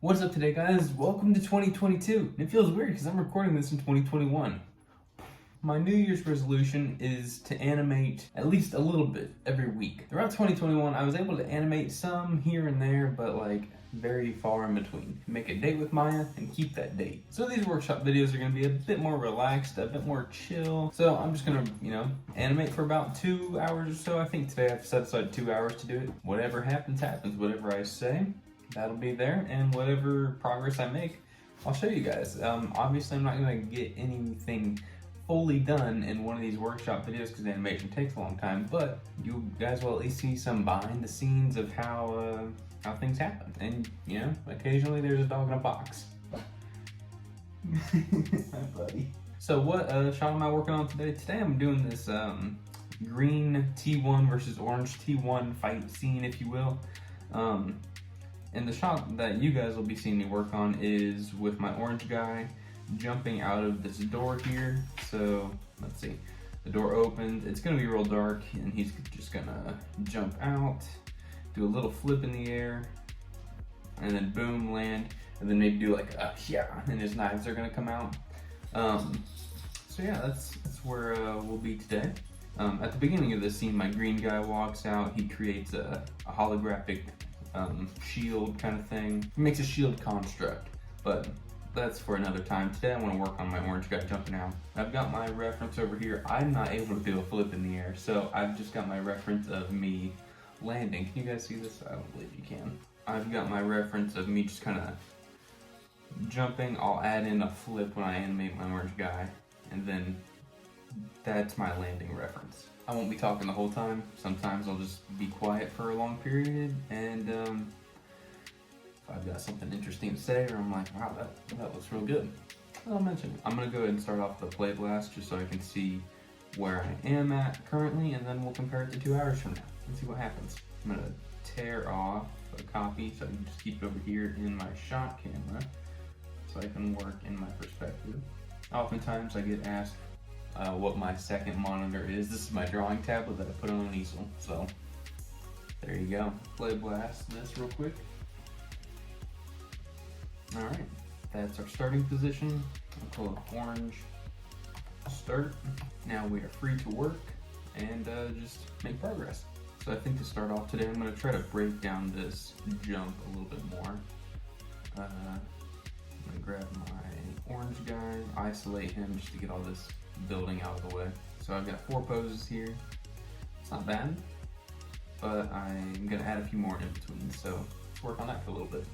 What's up today, guys? Welcome to 2022. It feels weird because I'm recording this in 2021. My New Year's resolution is to animate at least a little bit every week. Throughout 2021, I was able to animate some here and there, but like very far in between. Make a date with Maya and keep that date. So these workshop videos are gonna be a bit more relaxed, a bit more chill. So I'm just gonna, animate for about 2 hours or so. I think today I've set aside 2 hours to do it. Whatever happens, happens. Whatever I say, that'll be there, and whatever progress I make, I'll show you guys. Obviously, I'm not gonna get anything fully done in one of these workshop videos because animation takes a long time, but you guys will at least see some behind the scenes of how things happen. And occasionally there's a dog in a box. Hi, buddy. So what shot am I working on today? Today I'm doing this green T1 versus orange T1 fight scene, if you will. And the shot that you guys will be seeing me work on is with my orange guy jumping out of this door here. So let's see, the door opens, it's gonna be real dark, and he's just gonna jump out, do a little flip in the air, and then boom, land, and then maybe do like a yeah, and his knives are gonna come out. So yeah, that's where we'll be today. At the beginning of this scene, my green guy walks out, he creates a holographic shield kind of thing. He makes a shield construct, but that's for another time. Today I want to work on my orange guy jumping out. I've got my reference over here. I'm not able to do a flip in the air, so I've just got my reference of me landing. Can you guys see this? I don't believe you can. I've got my reference of me just kind of jumping. I'll add in a flip when I animate my orange guy, and then that's my landing reference. I won't be talking the whole time. Sometimes I'll just be quiet for a long period, and if I've got something interesting to say, or I'm like, wow, that looks real good, I'll mention it. I'm gonna go ahead and start off the play blast just so I can see where I am at currently, and then we'll compare it to 2 hours from now and see what happens. I'm gonna tear off a copy so I can just keep it over here in my shot camera so I can work in my perspective. Oftentimes I get asked what my second monitor is. This is my drawing tablet that I put on an easel. So there you go. Play blast this real quick. All right, that's our starting position. I'll call it orange start. Now we are free to work and just make progress. So I think to start off today, I'm gonna try to break down this jump a little bit more. I'm gonna grab my orange guy, isolate him just to get all this building out of the way. So I've got 4 poses here. It's not bad, but I'm gonna add a few more in between. So let's work on that for a little bit.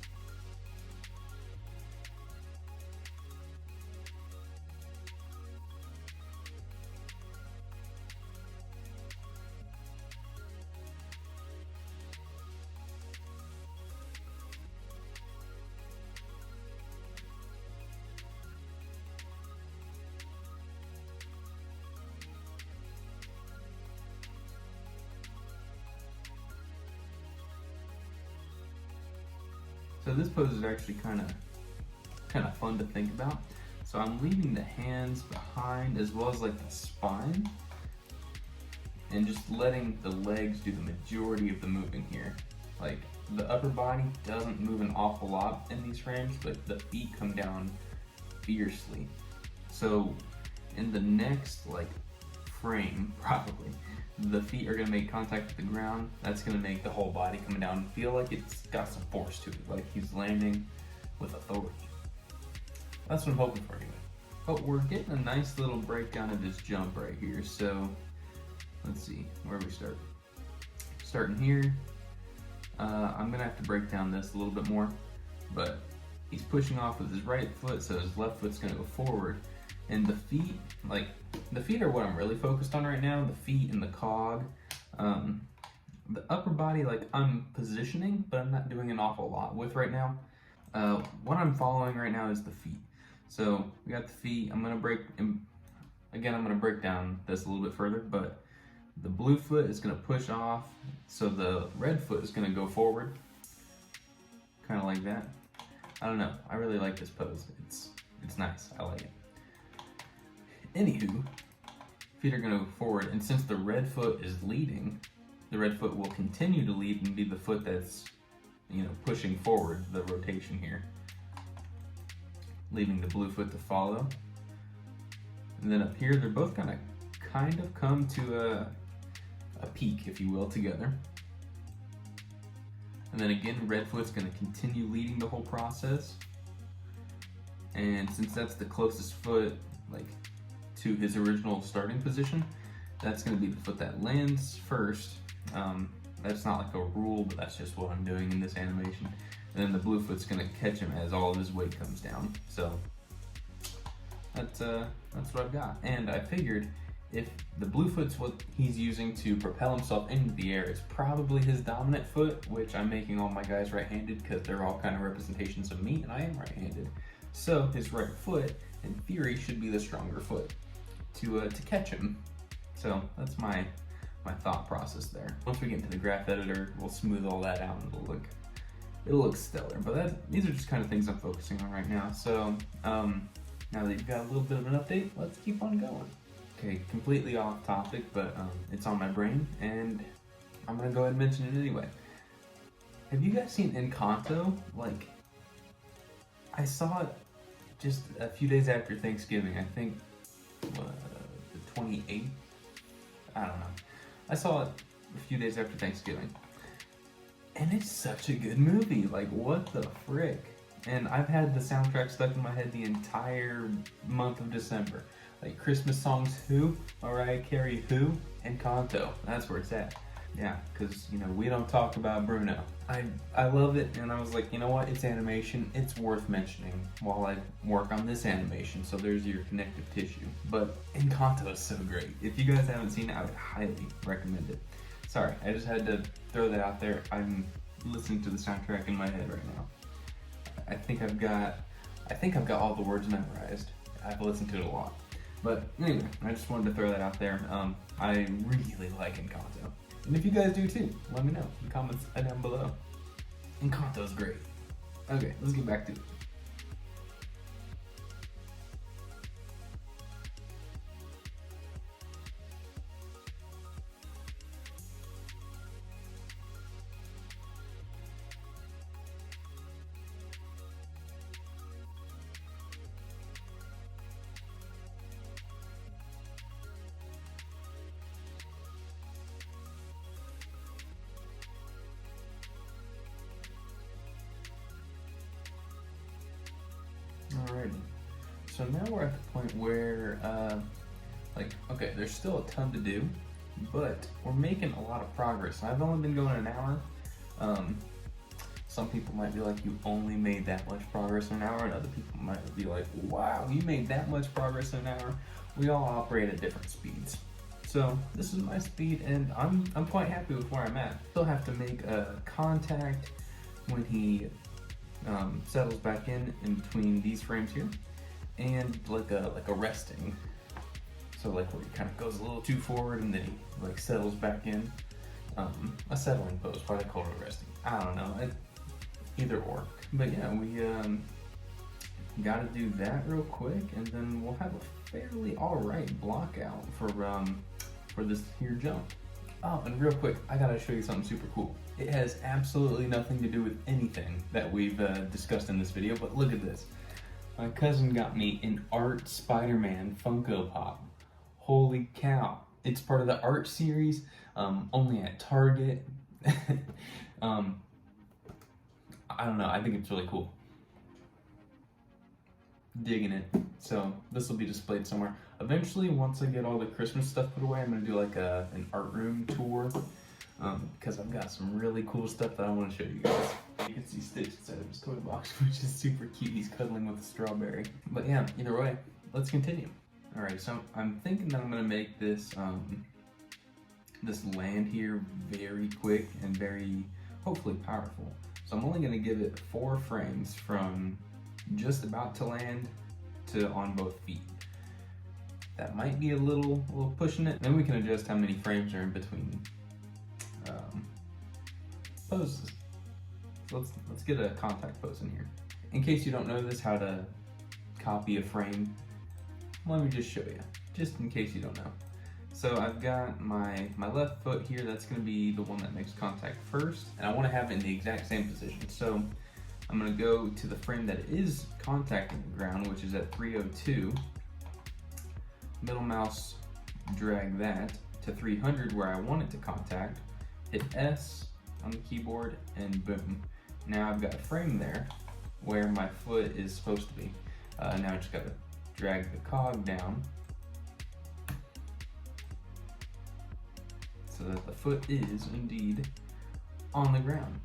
So this pose is actually kind of fun to think about. So I'm leaving the hands behind as well as like the spine, and just letting the legs do the majority of the moving here. Like the upper body doesn't move an awful lot in these frames, but the feet come down fiercely. So in the next frame, probably, the feet are gonna make contact with the ground. That's gonna make the whole body coming down feel like it's got some force to it, like he's landing with authority. That's what I'm hoping for anyway. But we're getting a nice little breakdown of his jump right here. So let's see, where we start. Starting here, I'm gonna have to break down this a little bit more, but he's pushing off with his right foot, so his left foot's gonna go forward. And the feet, the feet are what I'm really focused on right now, the feet and the cog. The upper body, I'm positioning, but I'm not doing an awful lot with right now. What I'm following right now is the feet. So we got the feet. I'm gonna break down this a little bit further, but the blue foot is gonna push off, so the red foot is gonna go forward, kind of like that. I don't know, I really like this pose. It's nice, I like it. Anywho, feet are gonna go forward, and since the red foot is leading, the red foot will continue to lead and be the foot that's, pushing forward the rotation here. leaving the blue foot to follow. And then up here, they're both gonna kind of come to a peak, if you will, together. And then again, red foot's gonna continue leading the whole process. And since that's the closest foot, like, to his original starting position, that's gonna be the foot that lands first. That's not like a rule, but that's just what I'm doing in this animation. And then the blue foot's gonna catch him as all of his weight comes down. So that's what I've got. And I figured if the blue foot's what he's using to propel himself into the air, it's probably his dominant foot, which I'm making all my guys right-handed because they're all kind of representations of me, and I am right-handed. So his right foot, in theory, should be the stronger foot to catch him. So that's my thought process there. Once we get into the graph editor, we'll smooth all that out and it'll look stellar. But these are just kind of things I'm focusing on right now. So now that you've got a little bit of an update, let's keep on going. Okay, completely off topic, but it's on my brain and I'm gonna go ahead and mention it anyway. Have you guys seen Encanto? Like, I saw it just a few days after Thanksgiving. I think the 28th. I don't know. I saw it a few days after Thanksgiving. And it's such a good movie. Like, what the frick? And I've had the soundtrack stuck in my head the entire month of December. Like, Christmas songs, who? Mariah Carey, who? Encanto. That's where it's at. Yeah, because, you know, we don't talk about Bruno. I love it, and I was like, you know what? It's animation. It's worth mentioning while I work on this animation. So there's your connective tissue. But Encanto is so great. If you guys haven't seen it, I would highly recommend it. Sorry, I just had to throw that out there. I'm listening to the soundtrack in my head right now. I think I've got all the words memorized. I've listened to it a lot. But anyway, I just wanted to throw that out there. I really like Encanto. And if you guys do too, let me know in the comments down below. Encanto's great. Okay, let's get back to it. Alrighty, so now we're at the point where, okay, there's still a ton to do, but we're making a lot of progress. I've only been going an hour. Some people might be like, you only made that much progress in an hour, and other people might be like, wow, you made that much progress in an hour. We all operate at different speeds. So this is my speed, and I'm quite happy with where I'm at. Still have to make a contact when he settles back in between these frames here, and like a resting. So like where he kind of goes a little too forward and then he like settles back in. A settling pose, probably call it a resting. I don't know, either or. But yeah, we got to do that real quick, and then we'll have a fairly alright block out for this here jump. Oh, and real quick, I gotta show you something super cool. It has absolutely nothing to do with anything that we've discussed in this video, but look at this. My cousin got me an Art Spider-Man Funko Pop. Holy cow. It's part of the Art series, only at Target. I don't know, I think it's really cool. Digging it. So this will be displayed somewhere. Eventually, once I get all the Christmas stuff put away, I'm gonna do like an art room tour, because I've got some really cool stuff that I want to show you guys. You can see Stitch inside of his toy box, which is super cute. He's cuddling with a strawberry. But yeah, either way, let's continue. All right, so I'm thinking that I'm gonna make this this land here very quick and very hopefully powerful. So I'm only gonna give it 4 frames from just about to land to on both feet. That might be a little pushing it. Then we can adjust how many frames are in between poses. So let's get a contact pose in here. In case you don't know this, how to copy a frame, let me just show you, just in case you don't know. So I've got my left foot here. That's going to be the one that makes contact first, and I want to have it in the exact same position. So I'm gonna go to the frame that is contacting the ground, which is at 302. Middle mouse, drag that to 300 where I want it to contact. Hit S on the keyboard and boom. Now I've got a frame there where my foot is supposed to be. Now I just gotta drag the cog down so that the foot is indeed on the ground.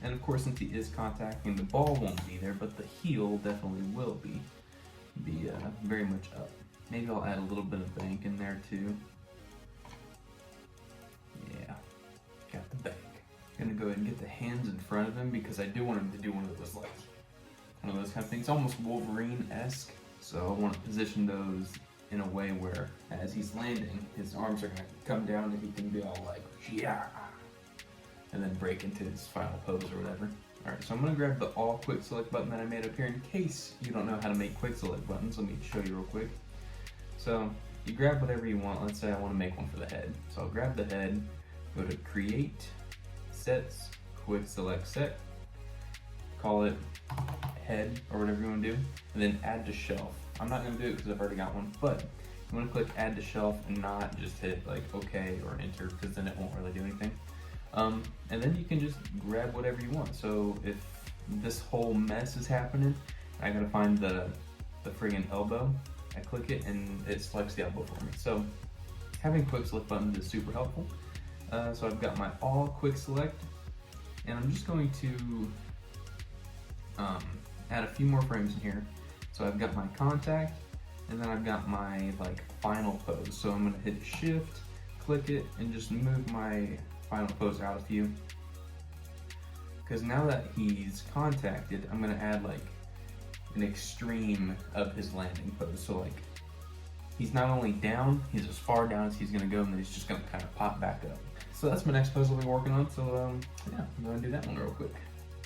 And of course, since he is contacting, the ball won't be there, but the heel definitely will be very much up. Maybe I'll add a little bit of bank in there too. Yeah, got the bank. Gonna go ahead and get the hands in front of him because I do want him to do one of those kind of things, almost Wolverine-esque. So I want to position those in a way where as he's landing, his arms are gonna come down and he can be all like, yeah, and then break into his final pose or whatever. All right, so I'm gonna grab the all quick select button that I made up here in case you don't know how to make quick select buttons. Let me show you real quick. So you grab whatever you want. Let's say I want to make one for the head. So I'll grab the head, go to create, sets, quick select set, call it head or whatever you want to do, and then add to shelf. I'm not going to do it because I've already got one, but I'm going to click add to shelf and not just hit like OK or enter because then it won't really do anything. And then you can just grab whatever you want. So if this whole mess is happening, I got to find the friggin' elbow. I click it and it selects the elbow for me. So having quick select buttons is super helpful. So I've got my all quick select, and I'm just going to add a few more frames in here. So I've got my contact, and then I've got my final pose. So I'm gonna hit shift, click it, and just move my final pose out a few. Because now that he's contacted, I'm gonna add an extreme of his landing pose. So he's not only down, he's as far down as he's gonna go, and then he's just gonna kind of pop back up. So that's my next pose I'll be working on. So yeah, I'm gonna do that one real quick.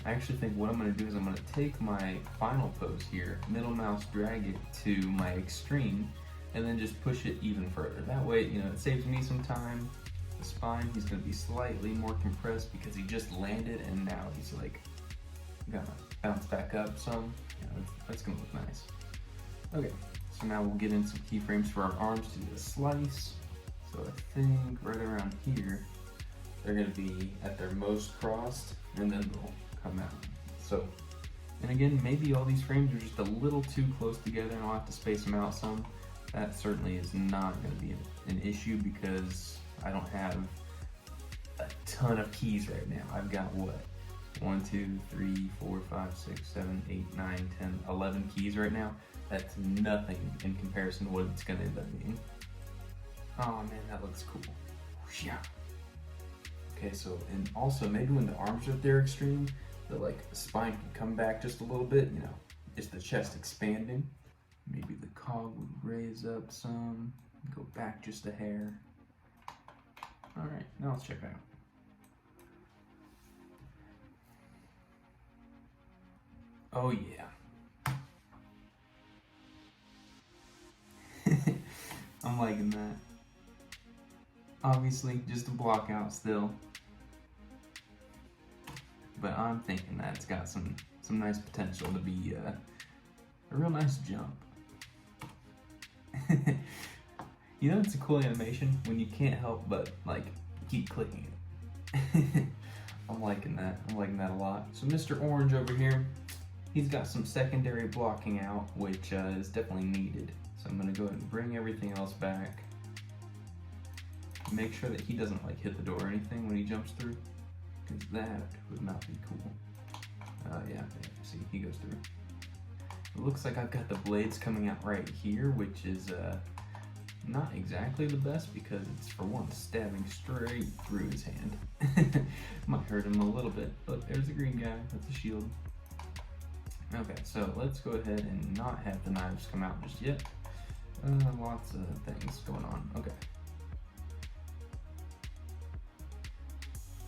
I actually think what I'm gonna do is I'm gonna take my final pose here, middle mouse drag it to my extreme, and then just push it even further. That way, it saves me some time. The spine, he's gonna be slightly more compressed because he just landed and now he's gonna bounce back up some. That's gonna look nice. Okay, so now we'll get in some keyframes for our arms to do a slice. So I think right around here, they're gonna be at their most crossed and then they'll come out. So, and again, maybe all these frames are just a little too close together and I'll have to space them out some. That certainly is not gonna be an issue because I don't have a ton of keys right now. I've got what? 1, 2, 3, 4, 5, 6, 7, 8, 9, 10, 11 keys right now. That's nothing in comparison to what it's gonna end up being. Oh man, that looks cool. Yeah. Okay, so, and also maybe when the arms are at their extreme, the spine can come back just a little bit, just the chest expanding. Maybe the cog would raise up some, go back just a hair. All right, now let's check it out. Oh yeah. I'm liking that. Obviously, just a block out still. But I'm thinking that it's got some nice potential to be a real nice jump. It's a cool animation when you can't help but keep clicking it. I'm liking that. I'm liking that a lot. So Mr. Orange over here, he's got some secondary blocking out, which is definitely needed. So I'm gonna go ahead and bring everything else back. Make sure that he doesn't hit the door or anything when he jumps through, because that would not be cool. Yeah, see, he goes through. It looks like I've got the blades coming out right here, which is not exactly the best because it's, for one, stabbing straight through his hand. Might hurt him a little bit, but there's a green guy, that's a shield. Okay, so let's go ahead and not have the knives come out just yet. Lots of things going on. Okay.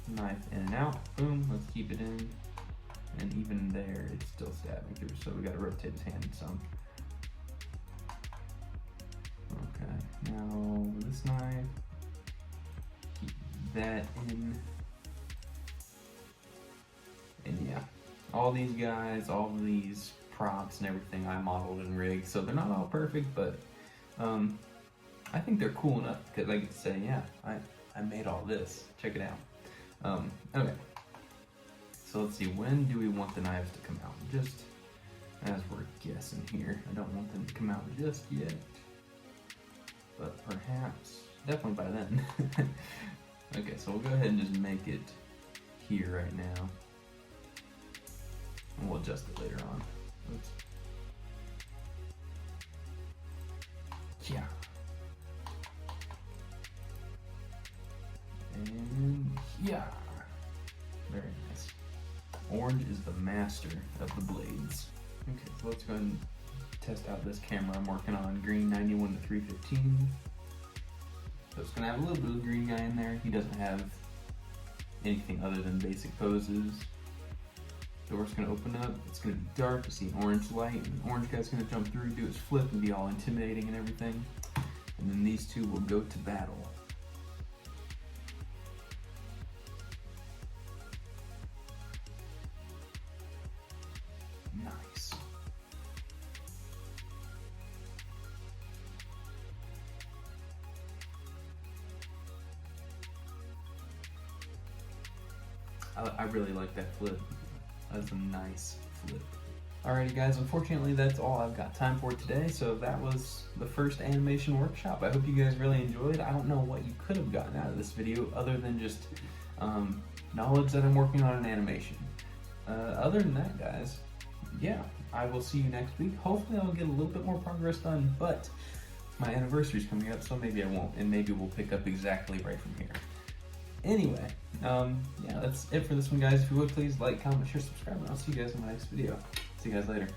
Knife in and out, boom, let's keep it in. And even there, it's still stabbing through, so we gotta rotate his hand some. Okay, now this knife, keep that in. And yeah, all these guys, all of these props and everything I modeled and rigged, so they're not all perfect, but I think they're cool enough because I get to say, yeah, I made all this. Check it out. Okay, so let's see, when do we want the knives to come out? Just as we're guessing here. I don't want them to come out just yet, but perhaps, definitely by then. Okay, so we'll go ahead and just make it here right now, and we'll adjust it later on. Oops. Yeah. And yeah. Very nice. Orange is the master of the blades. Okay, so let's go ahead and test out this camera I'm working on, green 91 to 315. So it's gonna have a little bit of green guy in there. He doesn't have anything other than basic poses. Door's gonna open up, it's gonna be dark, you see an orange light, and the orange guy's gonna jump through, do his flip, and be all intimidating and everything. And then these two will go to battle. Nice. I really like that flip. That's a nice flip. Alrighty guys, unfortunately that's all I've got time for today, so that was the first animation workshop. I hope you guys really enjoyed. I don't know what you could have gotten out of this video other than just knowledge that I'm working on an animation. Other than that guys, yeah, I will see you next week. Hopefully I'll get a little bit more progress done, but my anniversary's coming up, so maybe I won't, and maybe we'll pick up exactly right from here. Anyway, yeah, that's it for this one, guys. If you would, please like, comment, share, subscribe, and I'll see you guys in my next video. See you guys later.